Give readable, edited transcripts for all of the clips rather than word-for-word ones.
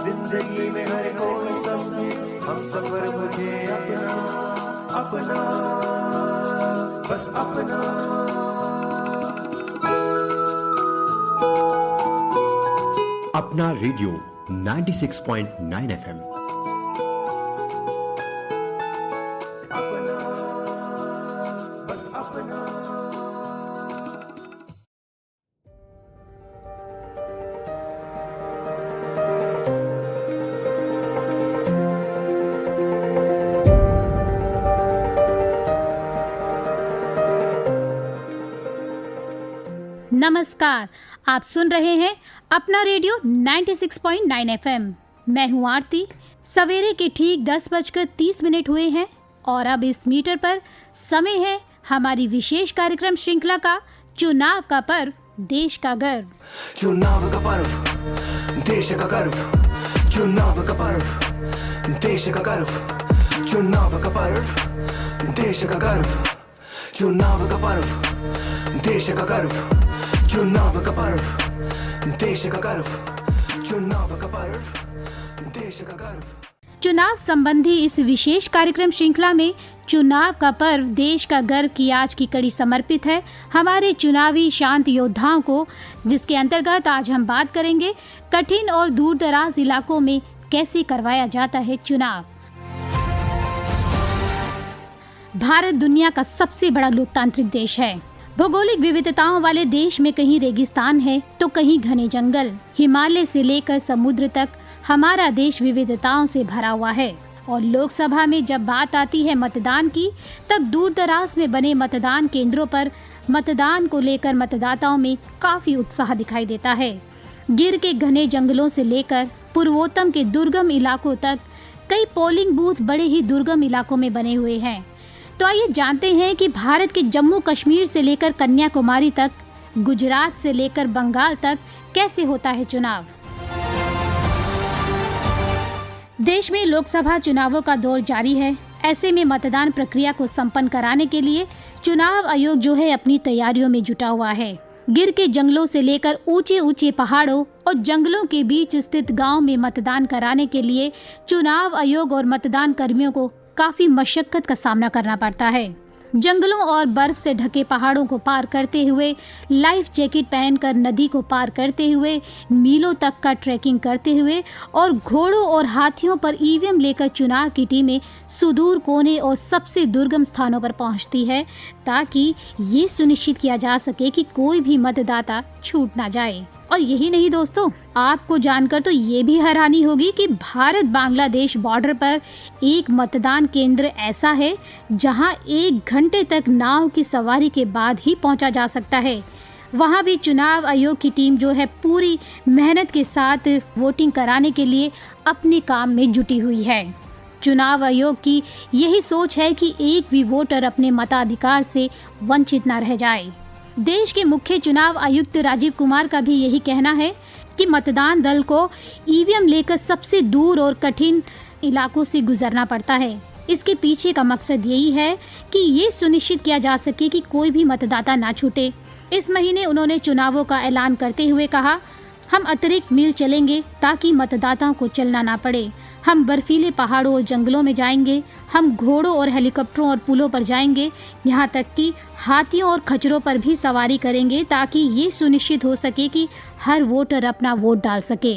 जिंदगी में हर कोई समझे हम सफर मुझे अपना अपना बस अपना। अपना रेडियो 96.9 FM। अपना बस अपना। नमस्कार, आप सुन रहे हैं अपना रेडियो 96.9 FM। मैं हूं आरती। सवेरे के ठीक 10:30 हुए हैं और अब इस मीटर पर समय है हमारी विशेष कार्यक्रम श्रृंखला का चुनाव का पर्व देश का गर्व। चुनाव का पर्व देश का गर्व, चुनाव का पर्व देश का गर्व, चुनाव का पर्व देश का गर्व, चुनाव का पर्व देश का गर्व, चुनाव का पर्व देश का गर्व, चुनाव का पर्व देश का गर्व। चुनाव संबंधी इस विशेष कार्यक्रम श्रृंखला में चुनाव का पर्व देश का गर्व की आज की कड़ी समर्पित है हमारे चुनावी शांत योद्धाओं को, जिसके अंतर्गत आज हम बात करेंगे कठिन और दूर दराज इलाकों में कैसे करवाया जाता है चुनाव। भारत दुनिया का सबसे बड़ा लोकतांत्रिक देश है। भौगोलिक विविधताओं वाले देश में कहीं रेगिस्तान है तो कहीं घने जंगल। हिमालय से लेकर समुद्र तक हमारा देश विविधताओं से भरा हुआ है। और लोकसभा में जब बात आती है मतदान की, तब दूर दराज में बने मतदान केंद्रों पर मतदान को लेकर मतदाताओं में काफी उत्साह दिखाई देता है। गिर के घने जंगलों से लेकर पूर्वोत्तर के दुर्गम इलाकों तक कई पोलिंग बूथ बड़े ही दुर्गम इलाकों में बने हुए हैं। तो आइए जानते हैं कि भारत के जम्मू कश्मीर से लेकर कन्याकुमारी तक, गुजरात से लेकर बंगाल तक कैसे होता है चुनाव। देश में लोकसभा चुनावों का दौर जारी है। ऐसे में मतदान प्रक्रिया को संपन्न कराने के लिए चुनाव आयोग जो है अपनी तैयारियों में जुटा हुआ है। गिर के जंगलों से लेकर ऊंचे ऊंचे पहाड़ों और जंगलों के बीच स्थित गांव में मतदान कराने के लिए चुनाव आयोग और मतदान कर्मियों को काफी मशक्कत का सामना करना पड़ता है। जंगलों और बर्फ से ढके पहाड़ों को पार करते हुए, लाइफ जैकेट पहनकर नदी को पार करते हुए, मीलों तक का ट्रैकिंग करते हुए और घोड़ों और हाथियों पर ईवीएम लेकर चुनाव की टीमें सुदूर कोने और सबसे दुर्गम स्थानों पर पहुंचती है, ताकि ये सुनिश्चित किया जा सके कि कोई भी मतदाता छूट ना जाए। और यही नहीं दोस्तों, आपको जानकर तो ये भी हैरानी होगी कि भारत बांग्लादेश बॉर्डर पर एक मतदान केंद्र ऐसा है जहां 1 घंटे तक नाव की सवारी के बाद ही पहुंचा जा सकता है। वहां भी चुनाव आयोग की टीम जो है पूरी मेहनत के साथ वोटिंग कराने के लिए अपने काम में जुटी हुई है। चुनाव आयोग की यही सोच है कि एक भी वोटर अपने मताधिकार से वंचित न रह जाए। देश के मुख्य चुनाव आयुक्त राजीव कुमार का भी यही कहना है कि मतदान दल को ईवीएम लेकर सबसे दूर और कठिन इलाकों से गुजरना पड़ता है। इसके पीछे का मकसद यही है कि ये सुनिश्चित किया जा सके कि कोई भी मतदाता ना छूटे। इस महीने उन्होंने चुनावों का ऐलान करते हुए कहा, हम अतिरिक्त मील चलेंगे ताकि मतदाताओं को चलना ना पड़े। हम बर्फीले पहाड़ों और जंगलों में जाएंगे, हम घोड़ों और हेलीकॉप्टरों और पुलों पर जाएंगे, यहाँ तक कि हाथियों और खच्चरों पर भी सवारी करेंगे, ताकि ये सुनिश्चित हो सके कि हर वोटर अपना वोट डाल सके।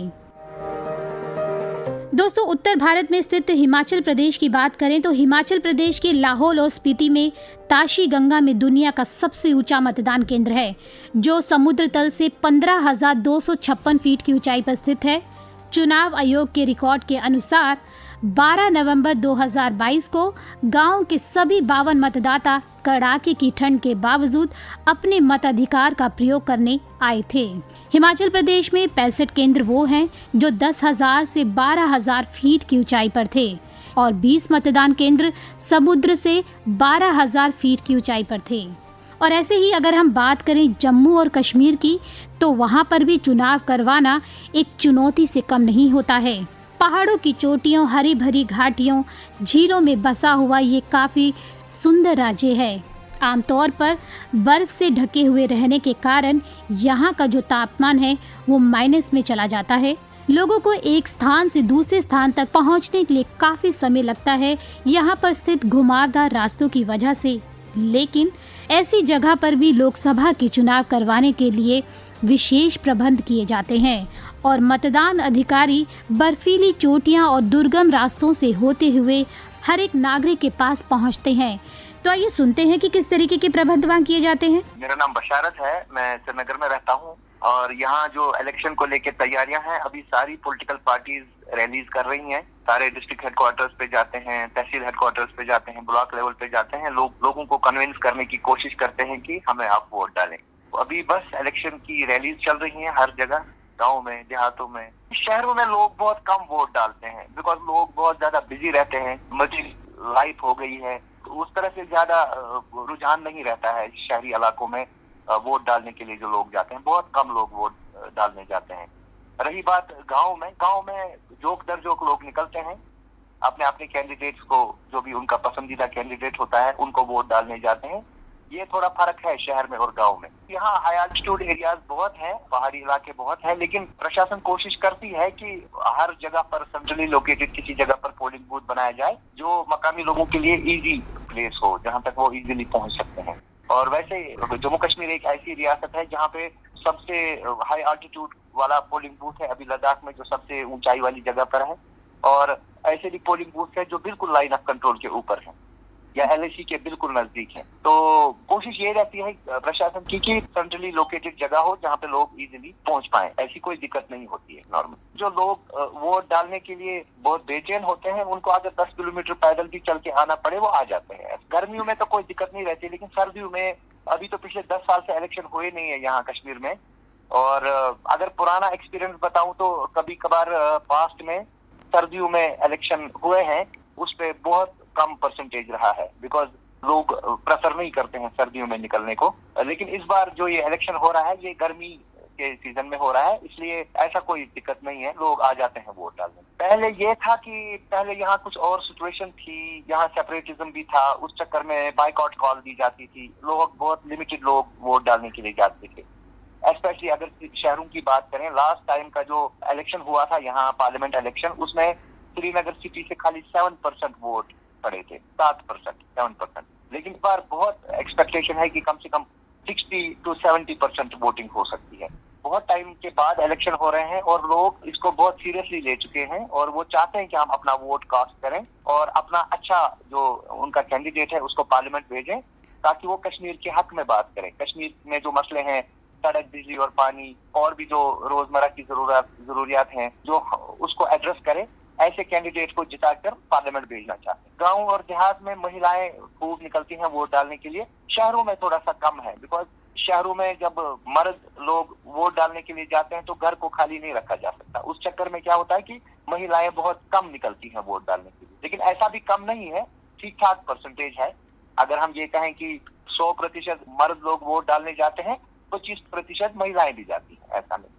दोस्तों, उत्तर भारत में स्थित हिमाचल प्रदेश की बात करें तो हिमाचल प्रदेश के लाहौल और स्पीति में ताशी गंगा में दुनिया का सबसे ऊंचा मतदान केंद्र है, जो समुद्र तल से 15,256 फीट की ऊंचाई पर स्थित है। चुनाव आयोग के रिकॉर्ड के अनुसार 12 नवंबर 2022 को गांव के सभी 52 मतदाता कड़ाके की ठंड के बावजूद अपने मताधिकार का प्रयोग करने आए थे। हिमाचल प्रदेश में 65 केंद्र वो हैं जो 10,000 से 12,000 फीट की ऊंचाई पर थे और 20 मतदान केंद्र समुद्र से 12,000 फीट की ऊंचाई पर थे। और ऐसे ही अगर हम बात करें जम्मू और कश्मीर की, तो वहां पर भी चुनाव करवाना एक चुनौती से कम नहीं होता है। पहाड़ों की चोटियों, हरी भरी घाटियों, झीलों में बसा हुआ ये काफी सुंदर राज्य है। आमतौर पर बर्फ से ढके हुए रहने के कारण यहाँ का जो तापमान है वो माइनस में चला जाता है। लोगों को एक स्थान से दूसरे स्थान तक पहुंचने के लिए काफी समय लगता है यहाँ पर स्थित घुमावदार रास्तों की वजह से। लेकिन ऐसी जगह पर भी लोकसभा के चुनाव करवाने के लिए विशेष प्रबंध किए जाते हैं और मतदान अधिकारी बर्फीली चोटियां और दुर्गम रास्तों से होते हुए हर एक नागरिक के पास पहुंचते हैं। तो आइए सुनते हैं कि किस तरीके के प्रबंध वहाँ किए जाते हैं। मेरा नाम बशारत है, मैं श्रीनगर में रहता हूँ और यहाँ जो इलेक्शन को लेकर तैयारियां हैं, अभी सारी पॉलिटिकल पार्टीज रैलीज कर रही हैं। सारे डिस्ट्रिक्ट हेडक्वार्टर्स पे जाते हैं, तहसील हेडक्वार्टर्स पे जाते हैं, ब्लॉक लेवल पे जाते हैं। लोगों को कन्विंस करने की कोशिश करते हैं कि हमें आप वोट डालें। अभी बस इलेक्शन की रैलीज चल रही हैं हर जगह, गाँव में, देहातों में। शहरों में लोग बहुत कम वोट डालते हैं बिकॉज लोग बहुत ज्यादा बिजी रहते हैं, मल्टी लाइफ हो गई है, तो उस तरह से ज्यादा रुझान नहीं रहता है शहरी इलाकों में वोट डालने के लिए। जो लोग जाते हैं, बहुत कम लोग वोट डालने जाते हैं। रही बात गांव में जोक दर जोक लोग निकलते हैं, अपने अपने कैंडिडेट्स को, जो भी उनका पसंदीदा कैंडिडेट होता है, उनको वोट डालने जाते हैं। ये थोड़ा फर्क है शहर में और गांव में। यहाँ हाई एल्टीट्यूड एरियाज बहुत हैं, पहाड़ी इलाके बहुत हैं, लेकिन प्रशासन कोशिश करती है कि हर जगह पर सेंट्रली लोकेटेड किसी जगह पर पोलिंग बूथ बनाया जाए जो मकामी लोगों के लिए इजी प्लेस हो, जहाँ तक वो इजीली पहुंच सकते हैं। और वैसे जम्मू कश्मीर एक ऐसी रियासत है जहाँ पे सबसे हाई एल्टीट्यूड वाला पोलिंग बूथ है, अभी लद्दाख में, जो सबसे ऊंचाई वाली जगह पर है। और ऐसे भी पोलिंग बूथ है जो बिल्कुल लाइन ऑफ कंट्रोल के ऊपर है या LAC के बिल्कुल नजदीक है। तो कोशिश ये रहती है प्रशासन की कि सेंट्रली लोकेटेड जगह हो जहाँ पे लोग इजीली पहुंच पाए। ऐसी कोई दिक्कत नहीं होती है नॉर्मल। जो लोग वोट डालने के लिए बहुत बेचैन होते हैं, उनको अगर 10 किलोमीटर पैदल भी चल के आना पड़े, वो आ जाते हैं। गर्मियों में तो कोई दिक्कत नहीं रहती, लेकिन सर्दियों में, अभी तो पिछले 10 साल से इलेक्शन हुए नहीं है यहाँ कश्मीर में। और अगर पुराना एक्सपीरियंस बताऊं तो कभी कभार पास्ट में सर्दियों में इलेक्शन हुए हैं, उस पे बहुत कम परसेंटेज रहा है बिकॉज लोग प्रेफर नहीं करते हैं सर्दियों में निकलने को। लेकिन इस बार जो ये इलेक्शन हो रहा है, ये गर्मी के सीजन में हो रहा है, इसलिए ऐसा कोई दिक्कत नहीं है, लोग आ जाते हैं वोट डालने। पहले ये था कि पहले यहाँ कुछ और सिचुएशन थी, यहाँ सेपरेटिज्म भी था, उस चक्कर में बाइकआउट कॉल दी जाती थी। लोग, बहुत लिमिटेड लोग वोट डालने के लिए जाते थे। स्पेशली अगर शहरों की बात करें, लास्ट टाइम का जो इलेक्शन हुआ था यहाँ पार्लियामेंट इलेक्शन, उसमें श्रीनगर सिटी से खाली 7% वोट पड़े थे, 7%। लेकिन इस बार बहुत एक्सपेक्टेशन है कि कम से कम 60 to 70% वोटिंग हो सकती है। बहुत टाइम के बाद इलेक्शन हो रहे हैं और लोग इसको बहुत सीरियसली ले चुके हैं और वो चाहते हैं कि हम अपना वोट कास्ट करें और अपना अच्छा जो उनका कैंडिडेट है उसको पार्लियामेंट भेजें, ताकि वो कश्मीर के हक में बात करें। कश्मीर में जो मसले हैं, सड़क, बिजली और पानी, और भी जो रोजमर्रा की जरूरियात हैं, जो उसको एड्रेस करें, ऐसे कैंडिडेट को जिताकर पार्लियामेंट भेजना चाहते हैं। गांव और देहात में महिलाएं खूब निकलती हैं वोट डालने के लिए, शहरों में थोड़ा सा कम है बिकॉज शहरों में जब मर्द लोग वोट डालने के लिए जाते हैं तो घर को खाली नहीं रखा जा सकता। उस चक्कर में क्या होता है कि महिलाएं बहुत कम निकलती हैं वोट डालने के लिए। लेकिन ऐसा भी कम नहीं है, ठीक ठाक परसेंटेज है। अगर हम ये कहें कि 100% मर्द लोग वोट डालने जाते हैं, 25% महिलाएं भी जाती हैं, ऐसा नहीं।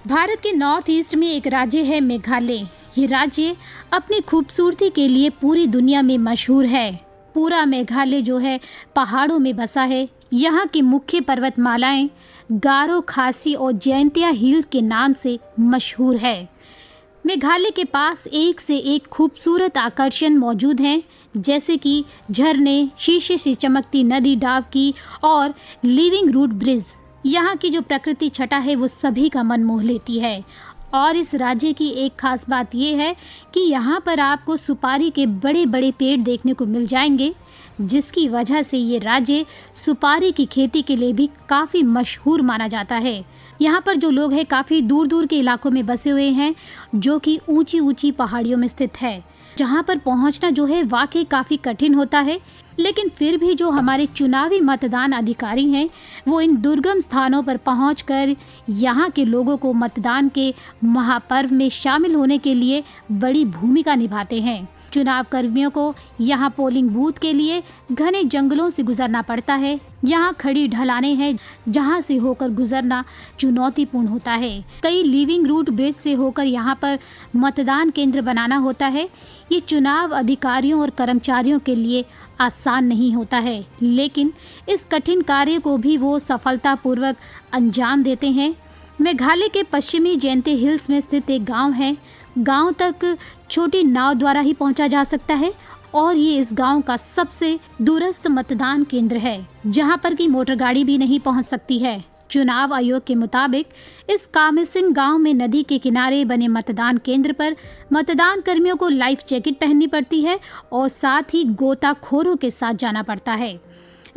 भारत के नॉर्थ ईस्ट में एक राज्य है मेघालय। ये राज्य अपनी खूबसूरती के लिए पूरी दुनिया में मशहूर है। पूरा मेघालय जो है पहाड़ों में बसा है। यहाँ की मुख्य पर्वतमालाएं गारो, खासी और जयंतिया हिल्स के नाम से मशहूर है। मेघालय के पास एक से एक खूबसूरत आकर्षण मौजूद हैं, जैसे कि झरने, शीशे से चमकती नदी डावकी और लिविंग रूट ब्रिज। यहाँ की जो प्रकृति छटा है वो सभी का मन मोह लेती है। और इस राज्य की एक खास बात ये है कि यहाँ पर आपको सुपारी के बड़े बड़े पेड़ देखने को मिल जाएंगे, जिसकी वजह से ये राज्य सुपारी की खेती के लिए भी काफ़ी मशहूर माना जाता है। यहाँ पर जो लोग हैं काफ़ी दूर दूर के इलाकों में बसे हुए हैं, जो कि ऊंची ऊंची पहाड़ियों में स्थित है, जहाँ पर पहुँचना जो है वाकई काफ़ी कठिन होता है। लेकिन फिर भी जो हमारे चुनावी मतदान अधिकारी हैं, वो इन दुर्गम स्थानों पर पहुंचकर यहाँ के लोगों को मतदान के महापर्व में शामिल होने के लिए बड़ी भूमिका निभाते हैं। चुनाव कर्मियों को यहाँ पोलिंग बूथ के लिए घने जंगलों से गुजरना पड़ता है। यहाँ खड़ी ढलानें हैं जहाँ से होकर गुजरना चुनौतीपूर्ण होता है। कई लिविंग रूट ब्रिज से होकर यहाँ पर मतदान केंद्र बनाना होता है। ये चुनाव अधिकारियों और कर्मचारियों के लिए आसान नहीं होता है, लेकिन इस कठिन कार्य को भी वो सफलतापूर्वक अंजाम देते हैं। मेघालय के पश्चिमी जयंती हिल्स में स्थित एक गांव है। गांव तक छोटी नाव द्वारा ही पहुंचा जा सकता है और ये इस गांव का सबसे दूरस्थ मतदान केंद्र है, जहां पर की मोटर गाड़ी भी नहीं पहुंच सकती है। चुनाव आयोग के मुताबिक इस कामेसिंग गांव में नदी के किनारे बने मतदान केंद्र पर मतदान कर्मियों को लाइफ जैकेट पहननी पड़ती है और साथ ही गोताखोरों के साथ जाना पड़ता है।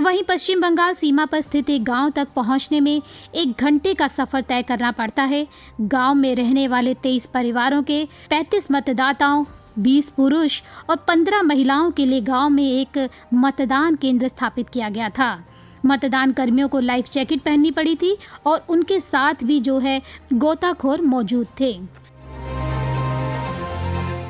वहीं पश्चिम बंगाल सीमा पर स्थित एक गांव तक पहुंचने में 1 घंटे का सफर तय करना पड़ता है। गांव में रहने वाले 23 परिवारों के 35 मतदाताओं, 20 पुरुष और 15 महिलाओं के लिए गांव में एक मतदान केंद्र स्थापित किया गया था। मतदान कर्मियों को लाइफ जैकेट पहननी पड़ी थी और उनके साथ भी जो है गोताखोर मौजूद थे।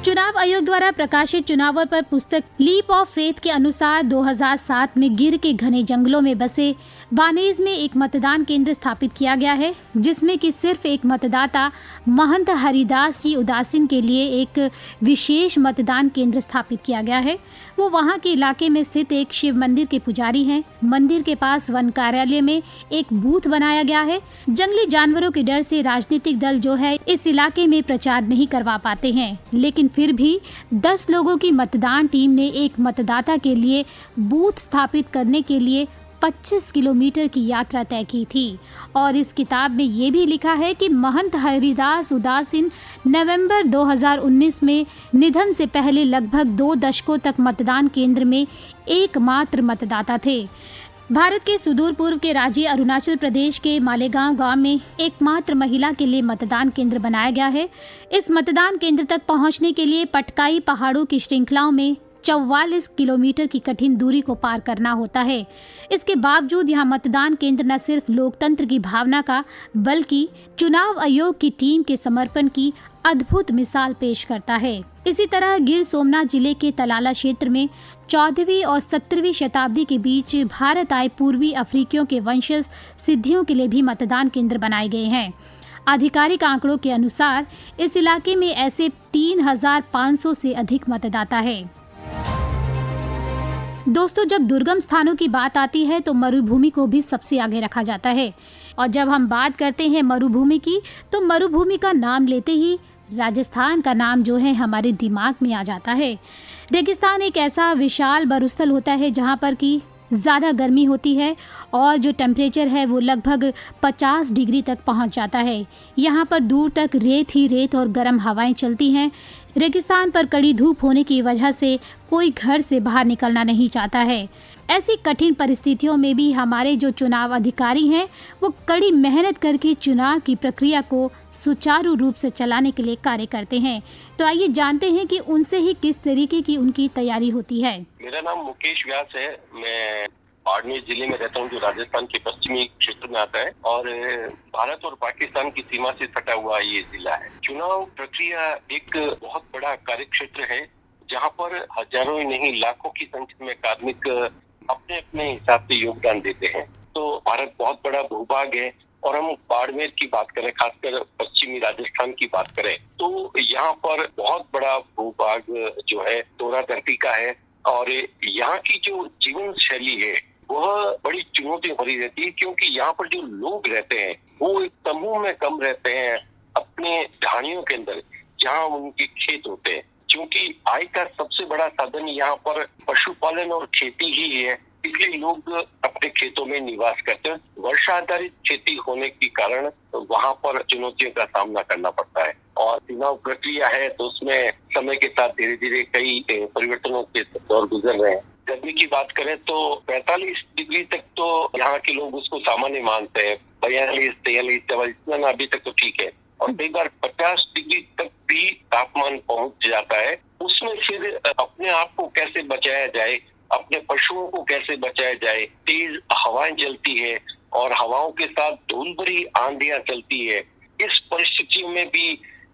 चुनाव आयोग द्वारा प्रकाशित चुनावों पर पुस्तक लीप ऑफ फेथ के अनुसार 2007 में गिर के घने जंगलों में बसे बानेज में एक मतदान केंद्र स्थापित किया गया है, जिसमें कि सिर्फ एक मतदाता महंत हरिदास जी उदासीन के लिए एक विशेष मतदान केंद्र स्थापित किया गया है। वो वहां के इलाके में स्थित एक शिव मंदिर के पुजारी हैं। मंदिर के पास वन कार्यालय में एक बूथ बनाया गया है। जंगली जानवरों के डर से राजनीतिक दल जो है इस इलाके में प्रचार नहीं करवा पाते हैं, लेकिन फिर भी 10 लोगों की मतदान टीम ने एक मतदाता के लिए बूथ स्थापित करने के लिए 25 किलोमीटर की यात्रा तय की थी। और इस किताब में ये भी लिखा है कि महंत हरिदास उदासीन नवंबर 2019 में निधन से पहले लगभग 2 दशकों तक मतदान केंद्र में एकमात्र मतदाता थे। भारत के सुदूर पूर्व के राज्य अरुणाचल प्रदेश के मालेगांव गांव में एकमात्र महिला के लिए मतदान केंद्र बनाया गया है। इस मतदान केंद्र तक पहुंचने के लिए पटकाई पहाड़ों की श्रृंखलाओं में 44 किलोमीटर की कठिन दूरी को पार करना होता है। इसके बावजूद यहाँ मतदान केंद्र न सिर्फ लोकतंत्र की भावना का बल्कि चुनाव आयोग की टीम के समर्पण की अद्भुत मिसाल पेश करता है। इसी तरह गिर सोमनाथ जिले के तलाला क्षेत्र में 14वीं और 17वीं शताब्दी के बीच भारत आए पूर्वी अफ्रीकियों के वंशज सिद्धियों के लिए भी मतदान केंद्र बनाए गए हैं। आधिकारिक आंकड़ों के अनुसार इस इलाके में ऐसे 3500 से अधिक मतदाता है। दोस्तों, जब दुर्गम स्थानों की बात आती है तो मरुभूमि को भी सबसे आगे रखा जाता है। और जब हम बात करते हैं मरुभूमि की, तो मरुभूमि का नाम लेते ही राजस्थान का नाम जो है हमारे दिमाग में आ जाता है। रेगिस्तान एक ऐसा विशाल मरुस्थल होता है जहाँ पर कि ज़्यादा गर्मी होती है और जो टेम्परेचर है वो लगभग 50 डिग्री तक पहुँच जाता है। यहाँ पर दूर तक रेत ही रेत और गर्म हवाएं चलती हैं। रेगिस्तान पर कड़ी धूप होने की वजह से कोई घर से बाहर निकलना नहीं चाहता है। ऐसी कठिन परिस्थितियों में भी हमारे जो चुनाव अधिकारी हैं वो कड़ी मेहनत करके चुनाव की प्रक्रिया को सुचारू रूप से चलाने के लिए कार्य करते हैं। तो आइए जानते हैं कि उनसे ही किस तरीके की उनकी तैयारी होती है। मेरा नाम मुकेश व्यास है। मैं बाड़मेर जिले में रहता हूँ, जो राजस्थान के पश्चिमी क्षेत्र में आता है और भारत और पाकिस्तान की सीमा से सटा हुआ ये जिला है। चुनाव प्रक्रिया एक बहुत बड़ा कार्यक्षेत्र है जहाँ पर हजारों ही नहीं लाखों की संख्या में कार्मिक अपने अपने हिसाब से योगदान देते हैं। तो भारत बहुत बड़ा भूभाग है और हम बाड़मेर की बात करें, खासकर पश्चिमी राजस्थान की बात करें, तो यहाँ पर बहुत बड़ा भूभाग जो है दोहरा धरती का है और यहाँ की जो जीवन शैली है वह बड़ी चुनौती भरी रहती है, क्योंकि यहाँ पर जो लोग रहते हैं वो एक समूह में कम रहते हैं अपने ढाणियों के अंदर जहाँ उनके खेत होते हैं। क्योंकि आय का सबसे बड़ा साधन यहाँ पर पशुपालन और खेती ही है, इसलिए लोग अपने खेतों में निवास करते हैं। वर्षा आधारित खेती होने के कारण वहाँ पर चुनौतियों का सामना करना पड़ता है और चुनाव प्रक्रिया है तो उसमें समय के साथ धीरे धीरे कई परिवर्तनों के दौर गुजर रहे हैं। गर्मी की बात करें तो 45 डिग्री तक तो यहाँ के लोग उसको सामान्य मानते हैं। 42, 43, 44 इतना अभी तक तो ठीक है और कई बार 50 डिग्री तक भी तापमान पहुंच जाता है। उसमें फिर अपने आप को कैसे बचाया जाए, अपने पशुओं को कैसे बचाया जाए। तेज हवाएं चलती है और हवाओं के साथ धूल भरी आंधियां चलती है। इस परिस्थितियों में भी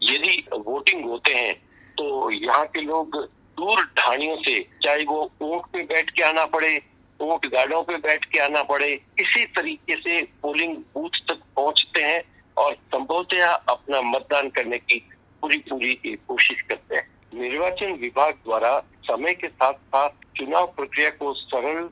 यदि वोटिंग होते हैं तो यहाँ के लोग दूर ढाणियों से, चाहे वो ऊंट पे बैठ के आना पड़े, ऊंट गाड़ों पे बैठ के आना पड़े, इसी तरीके से पोलिंग बूथ तक पहुंचते हैं और संभवतः अपना मतदान करने की पूरी कोशिश करते हैं। निर्वाचन विभाग द्वारा समय के साथ साथ चुनाव प्रक्रिया को सरल,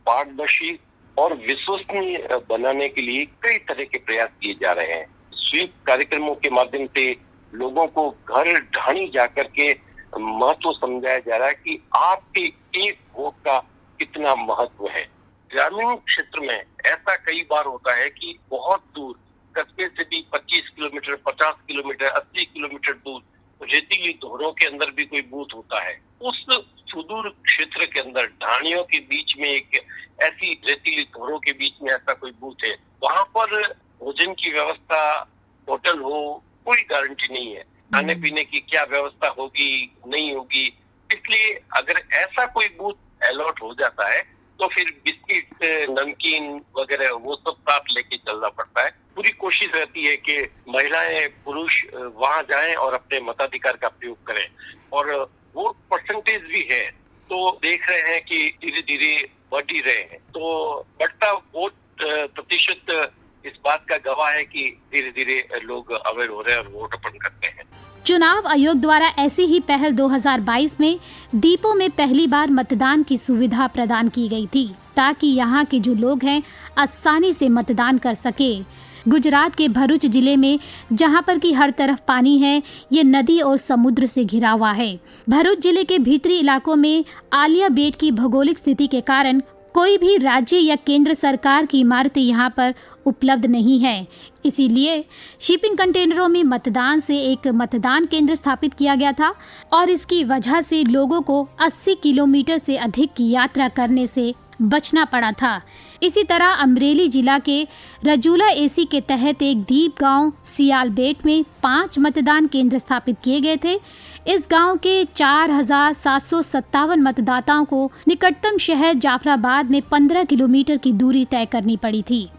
पारदर्शी और विश्वसनीय बनाने के लिए कई तरह के प्रयास किए जा रहे हैं। स्वीप कार्यक्रमों के माध्यम से लोगों को घर ढाणी जाकर के महत्व समझाया जा रहा है कि आपके एक वोट का कितना महत्व है। ग्रामीण क्षेत्र में ऐसा कई बार होता है कि बहुत दूर कस्बे से भी 25 किलोमीटर, 50 किलोमीटर, 80 किलोमीटर दूर रेतीली धोरों के अंदर भी कोई बूथ होता है। उस सुदूर क्षेत्र के अंदर ढाणियों के बीच में एक ऐसी रेतीली धोरों के बीच में ऐसा कोई बूथ है, वहां पर भोजन की व्यवस्था, होटल हो, कोई गारंटी नहीं है। खाने पीने की क्या व्यवस्था होगी, नहीं होगी। इसलिए अगर ऐसा कोई बूथ अलॉट हो जाता है तो फिर बिस्किट, नमकीन वगैरह वो सब साथ लेके चलना पड़ता है। पूरी कोशिश रहती है कि महिलाएं, पुरुष वहां जाएं और अपने मताधिकार का प्रयोग करें। और वोट परसेंटेज भी है तो देख रहे हैं कि धीरे धीरे बढ़ ही रहे हैं। तो बढ़ता वोट प्रतिशत इस बात का गवाह है कि धीरे धीरे लोग अवेयर हो रहे हैं और वोट अपन करते हैं। चुनाव आयोग द्वारा ऐसी ही पहल 2022 में दीपों में पहली बार मतदान की सुविधा प्रदान की गई थी, ताकि यहाँ के जो लोग हैं आसानी से मतदान कर सके। गुजरात के भरूच जिले में जहाँ पर कि हर तरफ पानी है, ये नदी और समुद्र से घिरा हुआ है। भरूच जिले के भीतरी इलाकों में आलिया बेट की भौगोलिक स्थिति के कारण कोई भी राज्य या केंद्र सरकार की इमारतें यहाँ पर उपलब्ध नहीं है। इसीलिए शिपिंग कंटेनरों में मतदान से एक मतदान केंद्र स्थापित किया गया था और इसकी वजह से लोगों को 80 किलोमीटर से अधिक की यात्रा करने से बचना पड़ा था। इसी तरह अमरेली जिला के रजूला एसी के तहत एक दीप गांव सियालबेट में 5 मतदान केंद्र स्थापित किए गए थे। इस गांव के 4757 मतदाताओं को निकटतम शहर जाफराबाद में 15 किलोमीटर की दूरी तय करनी पड़ी थी।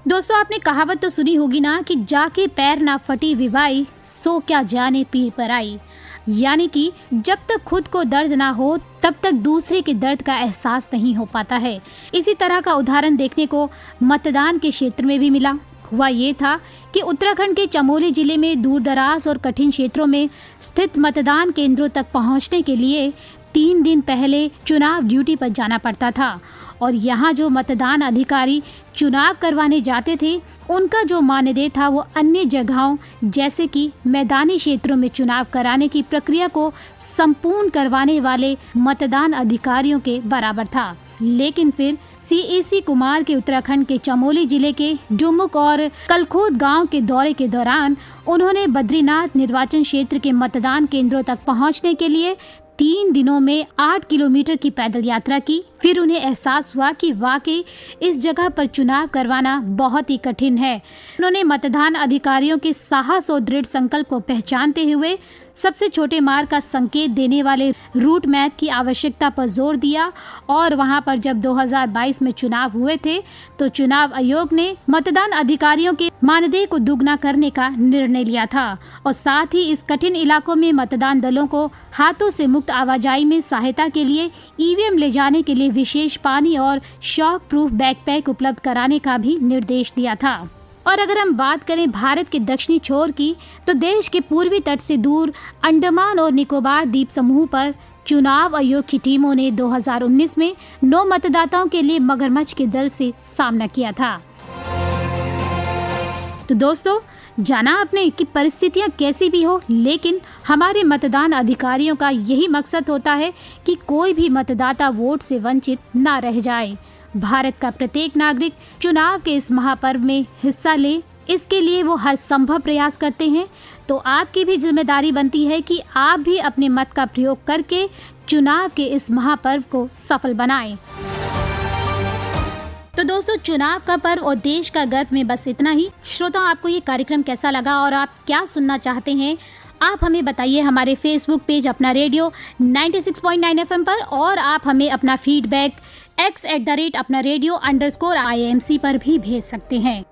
दोस्तों, आपने कहावत तो सुनी होगी ना कि जाके पैर ना फटी विवाई, सो क्या जाने पीर पर आई। यानी कि जब तक खुद को दर्द ना हो तब तक दूसरे के दर्द का एहसास नहीं हो पाता है। इसी तरह का उदाहरण देखने को मतदान के क्षेत्र में भी मिला। हुआ ये था कि उत्तराखंड के चमोली जिले में दूर दराज और कठिन क्षेत्रों में स्थित मतदान केंद्रों तक पहुंचने के लिए 3 दिन पहले चुनाव ड्यूटी पर जाना पड़ता था और यहाँ जो मतदान अधिकारी चुनाव करवाने जाते थे उनका जो मानदेय था वो अन्य जगहों जैसे कि मैदानी क्षेत्रों में चुनाव कराने की प्रक्रिया को संपूर्ण करवाने वाले मतदान अधिकारियों के बराबर था। लेकिन फिर सीईसी कुमार के उत्तराखंड के चमोली जिले के डुमुक और कलखोद गांव के दौरे के दौरान उन्होंने बद्रीनाथ निर्वाचन क्षेत्र के मतदान केंद्रों तक पहुंचने के लिए 3 दिनों में 8 किलोमीटर की पैदल यात्रा की। फिर उन्हें एहसास हुआ कि वाकई इस जगह पर चुनाव करवाना बहुत ही कठिन है। उन्होंने मतदान अधिकारियों के साहस और दृढ़ संकल्प को पहचानते हुए सबसे छोटे मार्ग का संकेत देने वाले रूट मैप की आवश्यकता पर जोर दिया और वहां पर जब 2022 में चुनाव हुए थे तो चुनाव आयोग ने मतदान अधिकारियों के मानदेय को दुगना करने का निर्णय लिया था और साथ ही इस कठिन इलाकों में मतदान दलों को हाथों से मुक्त आवाजाही में सहायता के लिए ईवीएम ले जाने के लिए विशेष पानी और शॉक प्रूफ बैकपैक उपलब्ध कराने का भी निर्देश दिया था। और अगर हम बात करें भारत के दक्षिणी छोर की, तो देश के पूर्वी तट से दूर अंडमान और निकोबार द्वीप समूह पर चुनाव आयोग की टीमों ने 2019 में 9 मतदाताओं के लिए मगरमच्छ के दल से सामना किया था। तो दोस्तों, जाना आपने कि परिस्थितियां कैसी भी हो, लेकिन हमारे मतदान अधिकारियों का यही मकसद होता है कि कोई भी मतदाता वोट से वंचित ना रह जाए। भारत का प्रत्येक नागरिक चुनाव के इस महापर्व में हिस्सा ले, इसके लिए वो हर संभव प्रयास करते हैं। तो आपकी भी जिम्मेदारी बनती है कि आप भी अपने मत का प्रयोग करके चुनाव के इस महापर्व को सफल बनाएं। तो दोस्तों, चुनाव का पर्व और देश का गर्व में बस इतना ही। श्रोताओं, आपको ये कार्यक्रम कैसा लगा और आप क्या सुनना चाहते हैं, आप हमें बताइए हमारे फेसबुक पेज अपना रेडियो 96.9 FM पर, और आप हमें अपना फीडबैक x@अपना-radio_IMC पर भी भेज सकते हैं।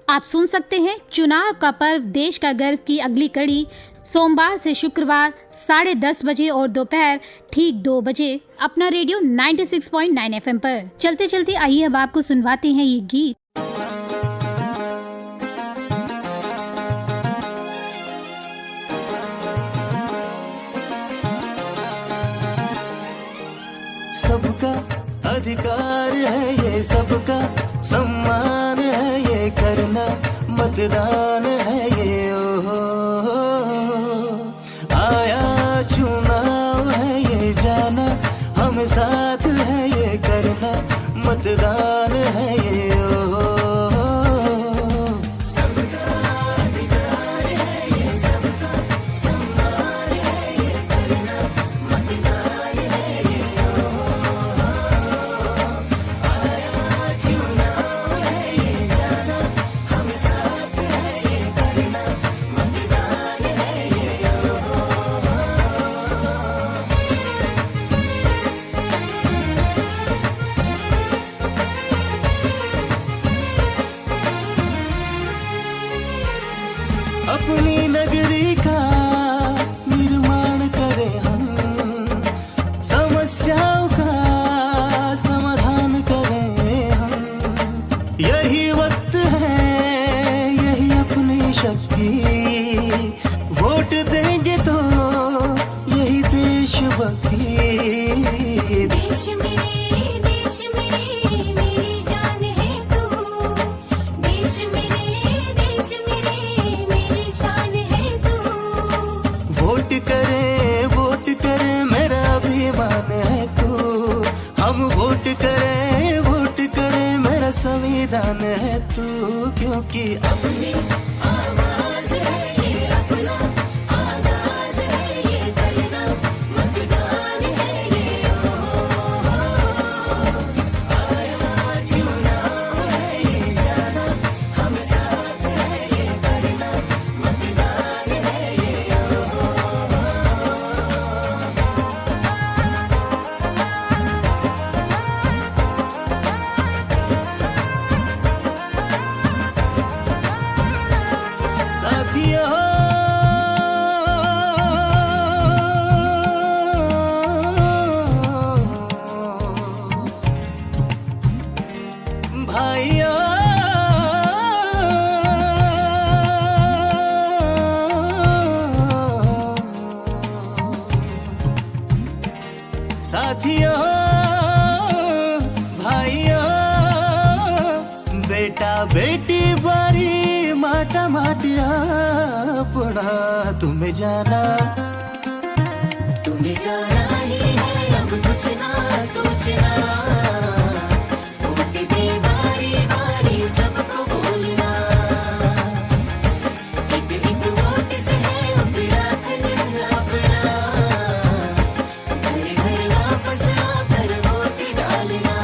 आप सुन सकते हैं चुनाव का पर्व देश का गर्व की अगली कड़ी सोमवार से शुक्रवार 10:30 बजे और दोपहर ठीक 2 बजे अपना रेडियो 96.9 FM पर। चलते चलते आइए अब आपको सुनवाते हैं ये गीत। सबका अधिकार है ये, सबका सम्मान ये करना, मतदान है ये ओ आया चुनाव है ये जाना, हम साथ है ये करना, मतदान है ये ओ अपनी नगरी का निर्माण करें हम, समस्याओं का समाधान करें हम, यही वक्त है, यही अपनी शक्ति, वोट देंगे तो यही देशभक्ति। देश मेरे मेरी जान है तू, देश मेरे मेरी शान है तू। वोट करें मेरा अभिमान है तू, हम वोट करें मेरा संविधान है तू, क्योंकि अपनी आवाज है ये, अपना आगाज है ये करना, मतदान है ये आया चुनाव है ये जाना, हम साथ है ये करना, मतदान है ये साथियों भाइयों साथियों भाइयों, बेटा बेटी बारी माटा माटिया अपना, तुम्हें जाना ही है, अब कुछ ना सोचना, वोट दे बारी बारी सबको बोलना, एक वोट से है उत्तराखंड अपना, घर घर वापस आकर वोट डालना।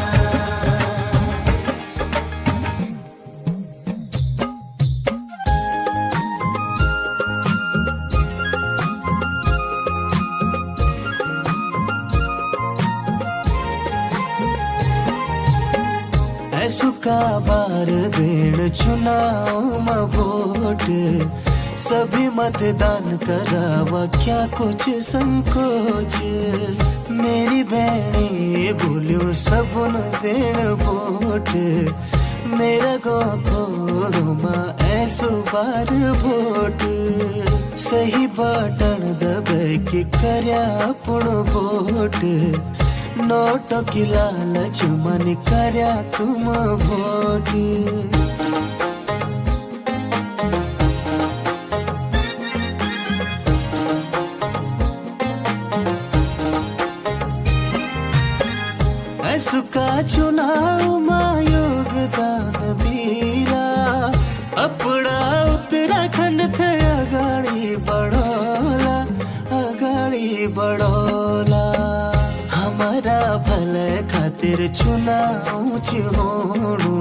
सुका बार देण चुनाव में वोट, सभी मतदान करावा क्या कुछ संकोच, मेरी बहनी बोलियो सबन देण वोट, मेरा गो खोलो मां ऐसो बार वोट, सही बटन दबे के करया पुण वोट, नोटों की लालच मन करया तुम वोट। ऐसुका चुनाव में योगदान दीरा, अपना उत्तराखंड थे अगाड़ी बढ़ोला, हमारा भले खातिर चुनाव होणु,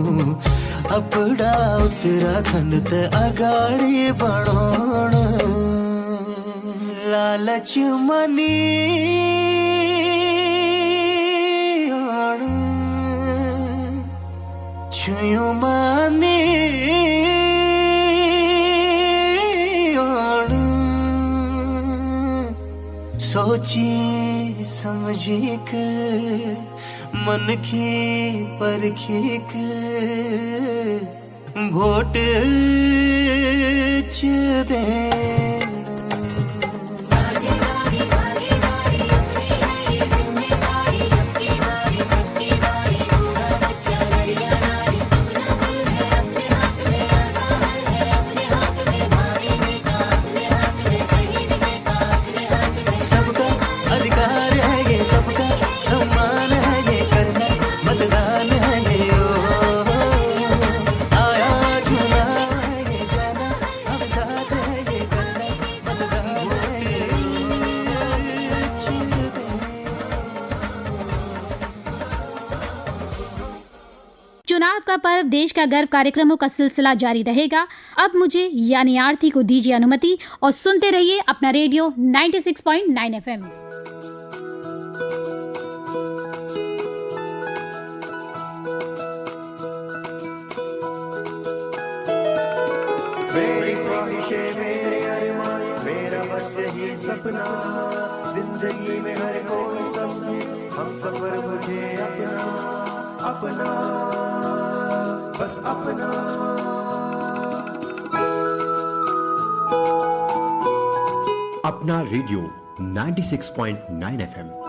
अपना उत्तराखंड ते अगाड़ी बढ़ोण, लालच मनी छुयो माने सोची समझी के मन की परखी के वोट च देना। का पर्व देश का गर्व कार्यक्रमों का सिलसिला जारी रहेगा। अब मुझे यानी आरती को दीजिए अनुमति और सुनते रहिए अपना रेडियो 96.9 FM। मेरी ख्वाहिशें मेरे अरमान मेरा बस यही सपना जिंदगी में हर कोई समझे हम सफर मुझे अपना अपना बस अपना। अपना रेडियो 96.9 FM